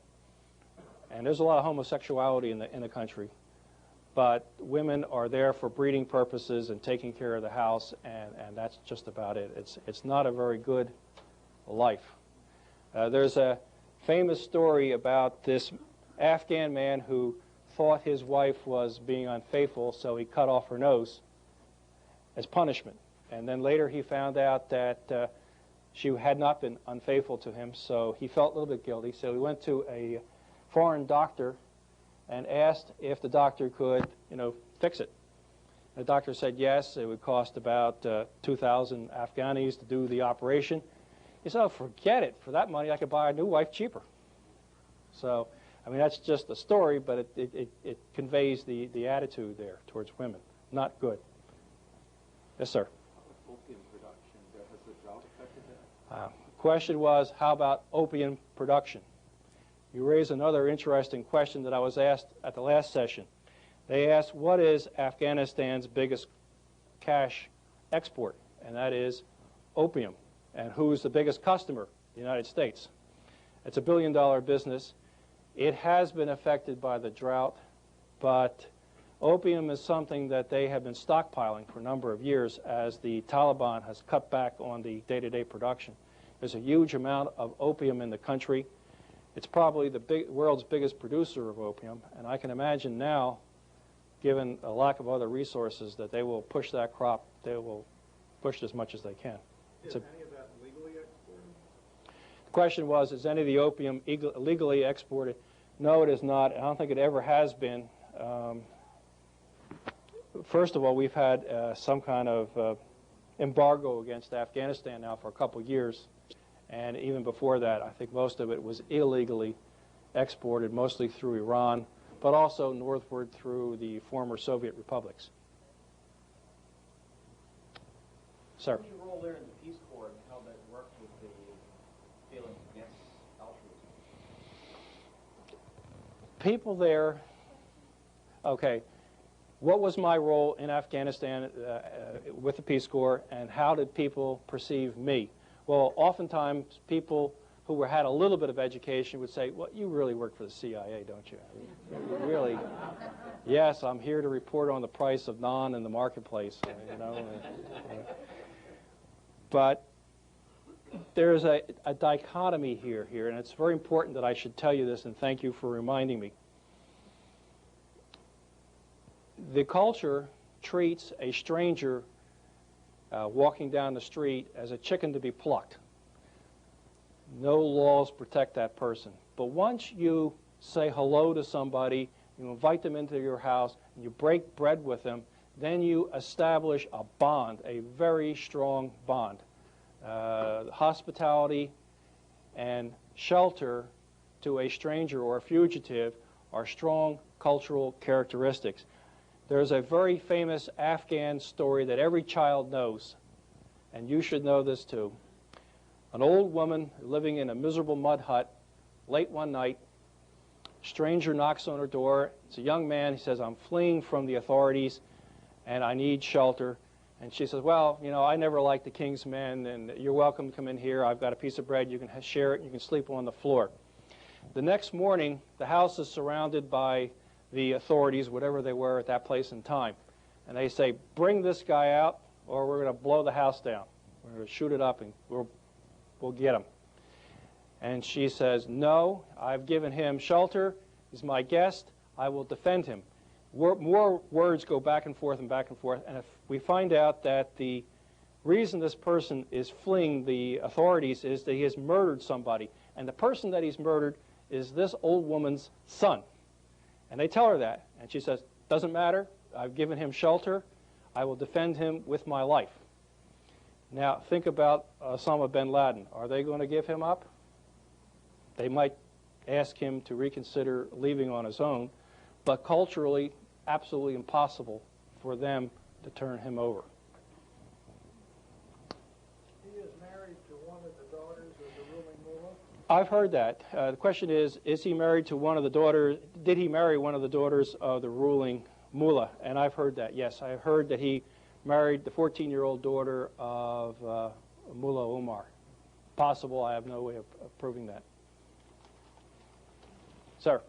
And there's a lot of homosexuality in the country. But women are there for breeding purposes and taking care of the house, and that's just about it. It's not a very good life. There's a famous story about this Afghan man who thought his wife was being unfaithful, so he cut off her nose as punishment. And then later he found out that she had not been unfaithful to him, so he felt a little bit guilty. So he went to a foreign doctor and asked if the doctor could, fix it. The doctor said yes, it would cost about 2,000 Afghanis to do the operation. He said, oh, forget it. For that money, I could buy a new wife cheaper. So I mean, that's just a story, but it conveys the attitude there towards women. Not good. Yes, sir. Opium production, has the drought affected that? Question was, how about opium production? You raise another interesting question that I was asked at the last session. They asked, what is Afghanistan's biggest cash export? And that is opium. And who's the biggest customer? The United States. It's a billion-dollar business. It has been affected by the drought, but opium is something that they have been stockpiling for a number of years as the Taliban has cut back on the day-to-day production. There's a huge amount of opium in the country. It's probably the world's biggest producer of opium, and I can imagine now, given a lack of other resources, that they will push that crop. They will push it as much as they can. Is any of that legally exported? The question was, is any of the opium legally exported? No, it is not. I don't think it ever has been. First of all, we've had some kind of embargo against Afghanistan now for a couple of years. And even before that, I think most of it was illegally exported, mostly through Iran, but also northward through the former Soviet republics. Sir? What was your role there in the Peace Corps and how that worked with the feeling against altruism? People there, okay, what was my role in Afghanistan with the Peace Corps, and how did people perceive me? Well, oftentimes people who had a little bit of education would say, well, you really work for the CIA, don't you? Really? Yes, I'm here to report on the price of naan in the marketplace, you know. But there's a dichotomy here, and it's very important that I should tell you this, and thank you for reminding me. The culture treats a stranger walking down the street as a chicken to be plucked. No laws protect that person. But once you say hello to somebody, you invite them into your house, and you break bread with them, then you establish a bond, a very strong bond. Hospitality and shelter to a stranger or a fugitive are strong cultural characteristics. There's a very famous Afghan story that every child knows, and you should know this too. An old woman living in a miserable mud hut, late one night, stranger knocks on her door. It's a young man. He says, I'm fleeing from the authorities, and I need shelter. And she says, well, you know, I never liked the king's men, and you're welcome to come in here. I've got a piece of bread. You can share it. You can sleep on the floor. The next morning, the house is surrounded by the authorities, whatever they were at that place and time. And they say, bring this guy out, or we're going to blow the house down. We're going to shoot it up, and we'll get him. And she says, no, I've given him shelter. He's my guest. I will defend him. More words go back and forth, and if we find out that the reason this person is fleeing the authorities is that he has murdered somebody, and the person that he's murdered is this old woman's son. And they tell her that, and she says, doesn't matter, I've given him shelter, I will defend him with my life. Now, think about Osama bin Laden. Are they going to give him up? They might ask him to reconsider leaving on his own, but culturally, absolutely impossible for them to turn him over. He is married to one of the daughters of the ruling mullah? I've heard that. The question is he married to one of the daughters, did he marry one of the daughters of the ruling mullah? And I've heard that, yes. I heard that he married the 14-year-old daughter of Mullah Omar. Possible, I have no way of proving that. Sir?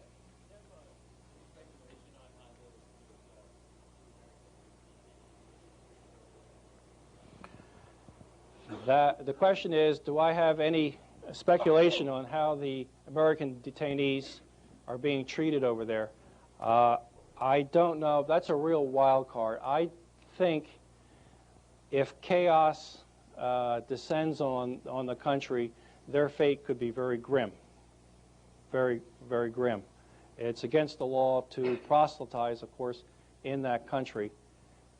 The question is, do I have any speculation on how the American detainees are being treated over there? I don't know. That's a real wild card. I think if chaos descends on the country, their fate could be very grim. Very, very grim. It's against the law to proselytize, of course, in that country.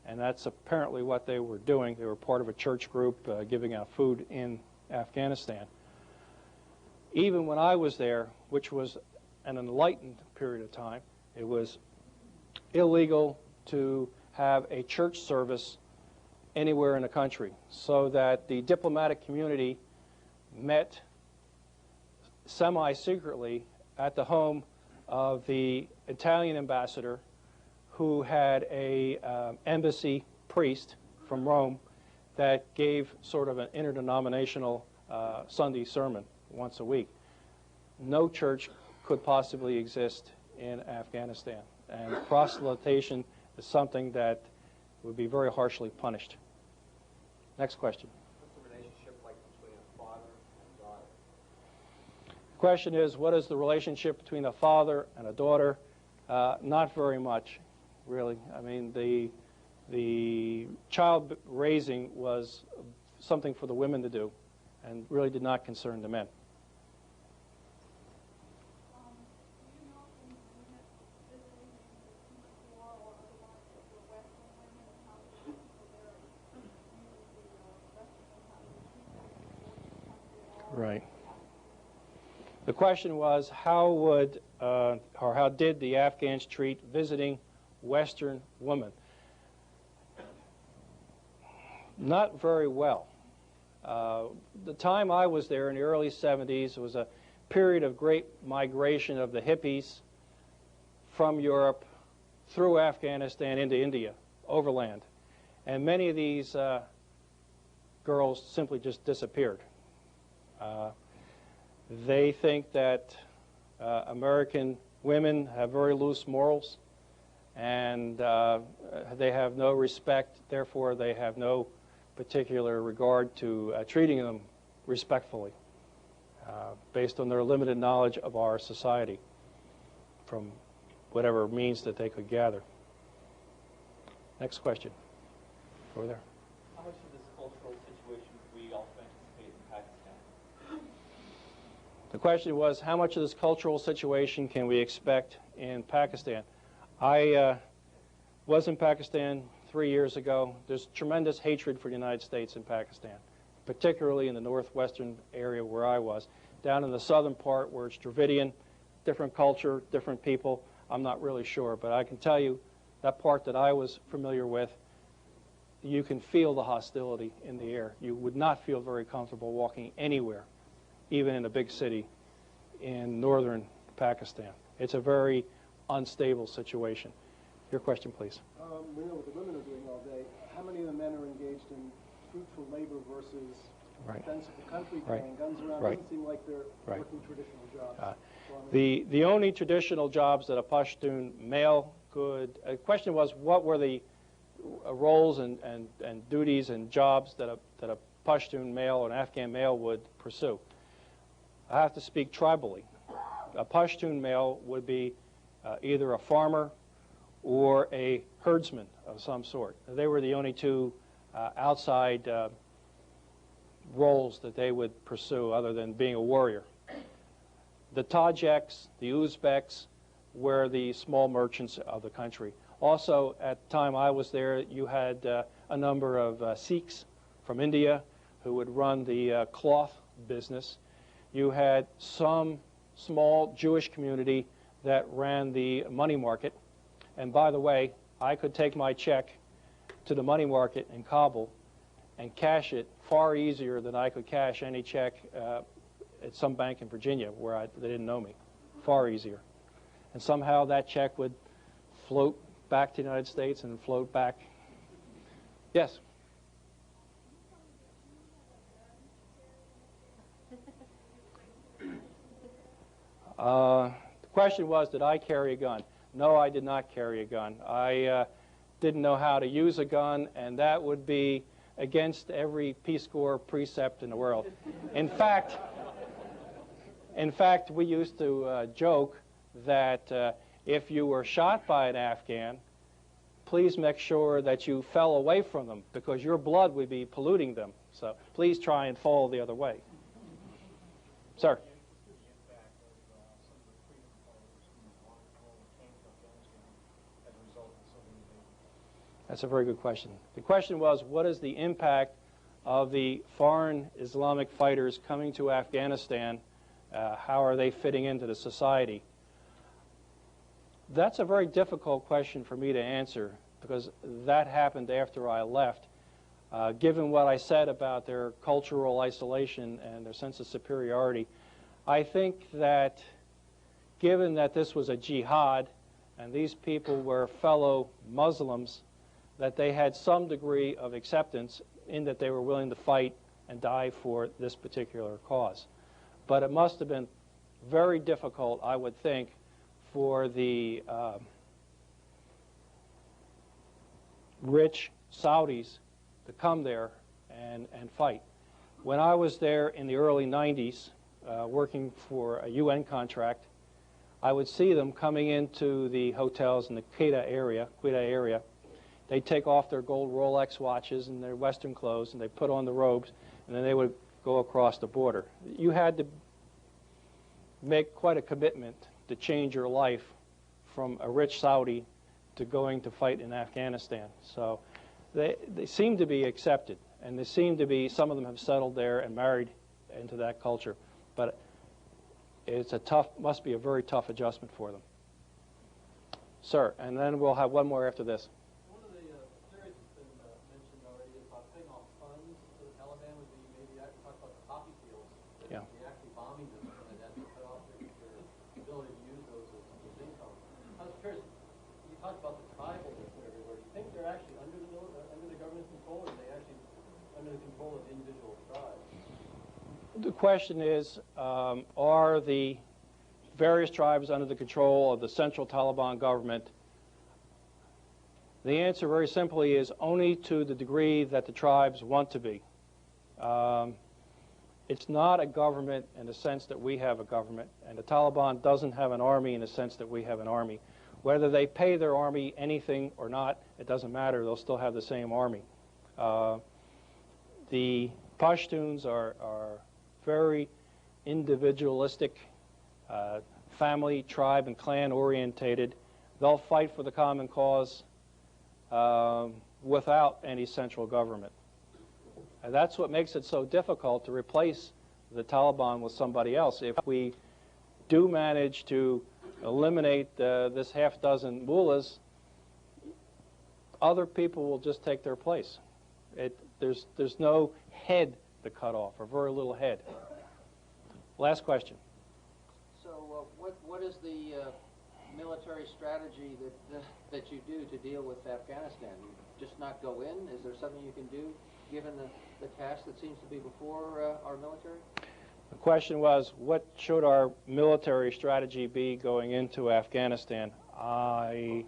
And that's apparently what they were doing. They were part of a church group giving out food in Afghanistan. Even when I was there, which was an enlightened period of time, it was illegal to have a church service anywhere in the country, so that the diplomatic community met semi-secretly at the home of the Italian ambassador, who had a embassy priest from Rome that gave sort of an interdenominational Sunday sermon once a week. No church could possibly exist in Afghanistan, and proselytation is something that would be very harshly punished. Next question. What's the relationship like between a father and daughter? The question is, what is the relationship between a father and a daughter? Not very much, really. I mean, the child raising was something for the women to do, and really did not concern the men. Right. The question was, how would or how did the Afghans treat visiting Western women? Not very well. The time I was there in the early 70s, it was a period of great migration of the hippies from Europe through Afghanistan into India, overland. And many of these girls simply just disappeared. They think that American women have very loose morals, and they have no respect, therefore they have no particular regard to treating them respectfully, based on their limited knowledge of our society from whatever means that they could gather. Next question. Over there. How much of this cultural situation we also anticipate in Pakistan? The question was, how much of this cultural situation can we expect in Pakistan? I was in Pakistan 3 years ago. There's tremendous hatred for the United States in Pakistan, particularly in the northwestern area where I was. Down in the southern part where it's Dravidian, different culture, different people, I'm not really sure. But I can tell you, that part that I was familiar with, you can feel the hostility in the air. You would not feel very comfortable walking anywhere, even in a big city in northern Pakistan. It's a very unstable situation. Your question, please. We know what the women are doing all day. How many of the men are engaged in fruitful labor versus defense of the country, carrying guns around? It doesn't seem like they're working traditional jobs. The only traditional jobs that a Pashtun male could... The question was, what were the roles and duties and jobs that a Pashtun male or an Afghan male would pursue? I have to speak tribally. A Pashtun male would be either a farmer or a herdsman of some sort. They were the only two outside roles that they would pursue other than being a warrior. The Tajiks, the Uzbeks, were the small merchants of the country. Also, at the time I was there, you had a number of Sikhs from India who would run the cloth business. You had some small Jewish community that ran the money market. And by the way, I could take my check to the money market in Kabul and cash it far easier than I could cash any check at some bank in Virginia where they didn't know me. Far easier. And somehow that check would float back to the United States and float back. Yes? The question was, did I carry a gun? No, I did not carry a gun. I didn't know how to use a gun, and that would be against every Peace Corps precept in the world. In fact, we used to joke that if you were shot by an Afghan, please make sure that you fell away from them, because your blood would be polluting them. So please try and fall the other way. Sir? That's a very good question. The question was, what is the impact of the foreign Islamic fighters coming to Afghanistan? How are they fitting into the society? That's a very difficult question for me to answer because that happened after I left. Given what I said about their cultural isolation and their sense of superiority, I think that given that this was a jihad and these people were fellow Muslims, that they had some degree of acceptance in that they were willing to fight and die for this particular cause. But it must have been very difficult, I would think, for the rich Saudis to come there and fight. When I was there in the early 90s, working for a UN contract, I would see them coming into the hotels in the Quetta area. They'd take off their gold Rolex watches and their Western clothes, and they'd put on the robes, and then they would go across the border. You had to make quite a commitment to change your life from a rich Saudi to going to fight in Afghanistan. So they seem to be accepted, and they seem to be, some of them have settled there and married into that culture. But it's a tough, must be a very tough adjustment for them. Sir, and then we'll have one more after this. One of the theories that's been mentioned already is about paying off funds to the Taliban would be maybe talk about the poppy fields. Yeah. They're actually bombing them and that to cut off their ability to use those as income. I was curious, you talked about the tribalness everywhere. Do you think they're actually under the government's control, or are they actually under the control of individual tribes? The question is, are the various tribes under the control of the central Taliban government? The answer very simply is only to the degree that the tribes want to be. It's not a government in the sense that we have a government, and the Taliban doesn't have an army in the sense that we have an army. Whether they pay their army anything or not, it doesn't matter. They'll still have the same army. The Pashtuns are very individualistic, family, tribe, and clan orientated. They'll fight for the common cause without any central government. And that's what makes it so difficult to replace the Taliban with somebody else. If we do manage to eliminate this half dozen mullahs, other people will just take their place. There's no head to cut off, or very little head. Last question. So what is the military strategy that you do to deal with Afghanistan? You just not go in? Is there something you can do given the task that seems to be before our military? The question was, what should our military strategy be going into Afghanistan? I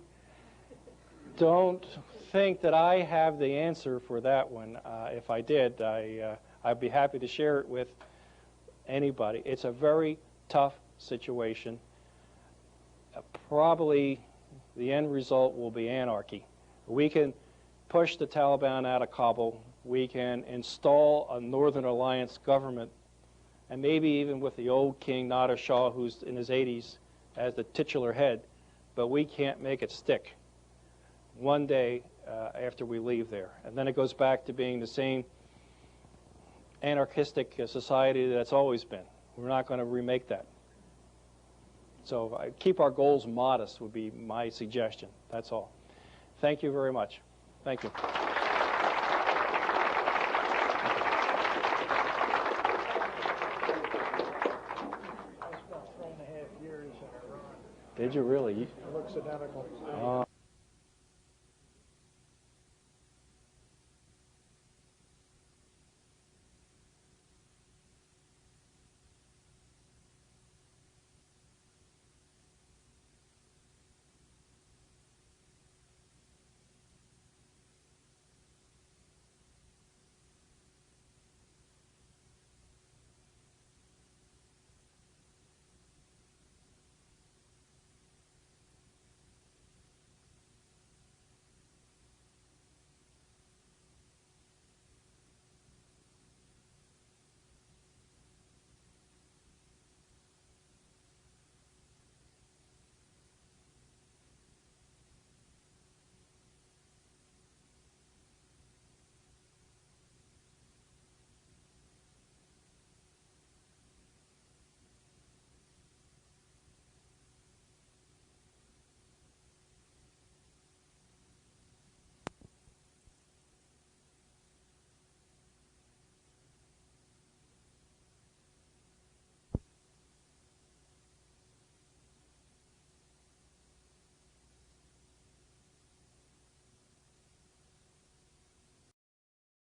don't think that I have the answer for that one. If I did, I'd be happy to share it with anybody. It's a very tough situation. Probably the end result will be anarchy. We can push the Taliban out of Kabul. We can install a Northern Alliance government, and maybe even with the old King Nader Shah, who's in his 80s, as the titular head, but we can't make it stick one day after we leave there. And then it goes back to being the same anarchistic society that's always been. We're not going to remake that. So keep our goals modest would be my suggestion. That's all. Thank you very much. Thank you. I spent 3.5 years in Iran. Did you really? It looks identical.